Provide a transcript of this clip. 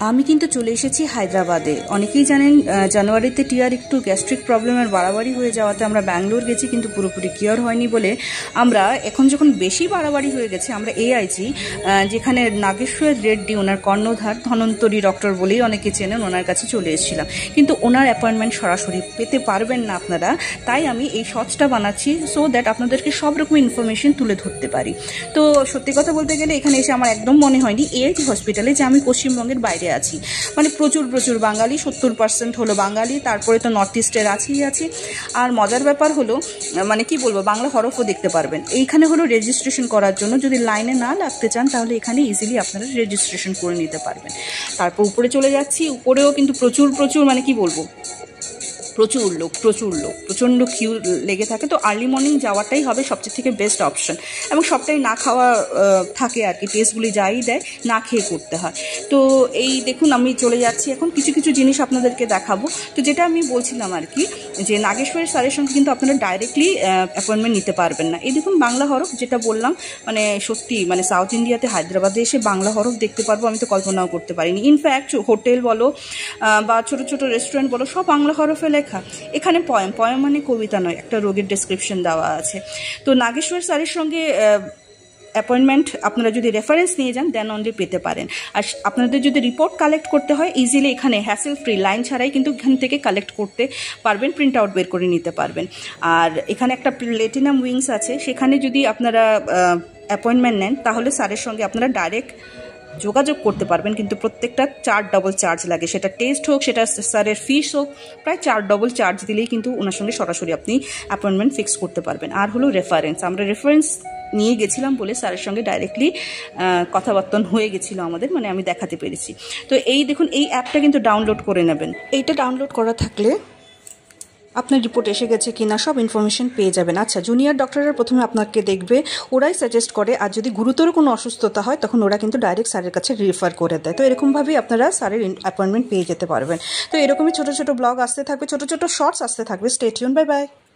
আমি কিন্তু চলে এসেছি হায়দ্রাবাদে। অনেকেই জানেন জানুয়ারিতে টিয়ার একটু গ্যাস্ট্রিক প্রবলেমের বাড়াবাড়ি হয়ে যাওয়াতে আমরা ব্যাঙ্গালোর গেছি, কিন্তু পুরোপুরি কিওর হয়নি বলে আমরা এখন যখন বেশি বাড়াবাড়ি হয়ে গেছে আমরা এআইজি যেখানে নাগেশ্বর রেড্ডি ওনার কর্ণধার ধনন্তরী ডক্টর বলেই অনেকে চেনেন, ওনার কাছে চলে এসেছিলাম। কিন্তু ওনার অ্যাপয়েন্টমেন্ট সরাসরি পেতে পারবেন না আপনারা, তাই আমি এই শর্টসটা বানাচ্ছি সো দ্যাট আপনাদেরকে সব রকম ইনফরমেশন তুলে ধরতে পারি। তো সত্যি কথা বলতে গেলে এখানে এসে আমার একদম মনে হয়নি এআইজি হসপিটালে যে আমি পশ্চিমবঙ্গের বাইরে আছি। মানে প্রচুর বাঙালি, 70% হলো বাঙালি, তারপরে তো নর্থ ইস্টের আছেই আছে। আর মজার ব্যাপার হলো মানে কি বলবো, বাংলা হরফও দেখতে পারবেন। এইখানে হলো রেজিস্ট্রেশন করার জন্য, যদি লাইনে না লাগতে চান তাহলে এখানে ইজিলি আপনারা রেজিস্ট্রেশন করে নিতে পারবেন। তারপর উপরে চলে যাচ্ছি, উপরেও কিন্তু প্রচুর মানে কি বলবো, প্রচুর লোক, প্রচণ্ড কিউ লেগে থাকে। তো আর্লি মর্নিং যাওয়াটাই হবে সবচেয়ে থেকে বেস্ট অপশন, এবং সবটাই না খাওয়া থাকে আর কি, টেস্টগুলি যাই দেয় না খেয়ে করতে হয়। তো এই দেখুন আমি চলে যাচ্ছি এখন, কিছু জিনিস আপনাদেরকে দেখাবো। তো যেটা আমি বলছিলাম আর কি, যে নাগেশ্বরের স্যারের সঙ্গে কিন্তু আপনারা ডাইরেক্টলি অ্যাপয়েন্টমেন্ট নিতে পারবেন না। এই দেখুন বাংলা হরফ, যেটা বললাম মানে সত্যি মানে সাউথ ইন্ডিয়াতে হায়দ্রাবাদে এসে বাংলা হরফ দেখতে পারবো আমি তো কল্পনাও করতে পারিনি। ইনফ্যাক্ট হোটেল বলো বা ছোট রেস্টুরেন্ট বলো সব বাংলা হরফে লেখা। এখানে পয়েম মানে কবিতা নয়, একটা রোগের ডেসক্রিপশন দেওয়া আছে। তো নাগেশ্বর স্যারের সঙ্গে অ্যাপয়েন্টমেন্ট আপনারা যদি রেফারেন্স নিয়ে যান দেন অনলি পেতে পারেন। আর আপনাদের যদি রিপোর্ট কালেক্ট করতে হয় ইজিলি এখানে হ্যাসেল ফ্রি, লাইন ছাড়াই কিন্তু এখান থেকে কালেক্ট করতে পারবেন, প্রিন্ট আউট বের করে নিতে পারবেন। আর এখানে একটা প্লেটিনাম উইংস আছে, সেখানে যদি আপনারা অ্যাপয়েন্টমেন্ট নেন তাহলে স্যারের সঙ্গে আপনারা ডাইরেক্ট যোগাযোগ করতে পারবেন, কিন্তু প্রত্যেকটা 4 ডবল চার্জ লাগে। সেটা টেস্ট হোক, সেটা স্যারের ফিস হোক, প্রায় 4 ডবল চার্জ দিলেই কিন্তু ওনার সঙ্গে সরাসরি আপনি অ্যাপয়েন্টমেন্ট ফিক্স করতে পারবেন। আর হলো রেফারেন্স, আমরা রেফারেন্স নিয়ে গেছিলাম বলে স্যারের সঙ্গে ডাইরেক্টলি কথাবার্তা হয়ে গেছিলো আমাদের, মানে আমি দেখাতে পেরেছি। তো এই দেখুন এই অ্যাপটা কিন্তু ডাউনলোড করে নেবেন। এইটা ডাউনলোড করা থাকলে আপনার রিপোর্ট এসে গেছে কিনা সব ইনফরমেশন পেয়ে যাবেন। আচ্ছা, জুনিয়র ডক্টররা প্রথমে আপনাকে দেখবে, ওরাই সাজেস্ট করে, আর যদি গুরুতর কোনো অসুস্থতা হয় তখন ওরা কিন্তু ডাইরেক্ট স্যারের কাছে রেফার করে দেয়। তো এরকমভাবেই আপনারা স্যারের অ্যাপয়েন্টমেন্ট পেয়ে যেতে পারবেন। তো এরকমই ছোট ব্লগ আসতে থাকবে, ছোট শর্টস আসতে থাকবে। Stay tune, bye bye.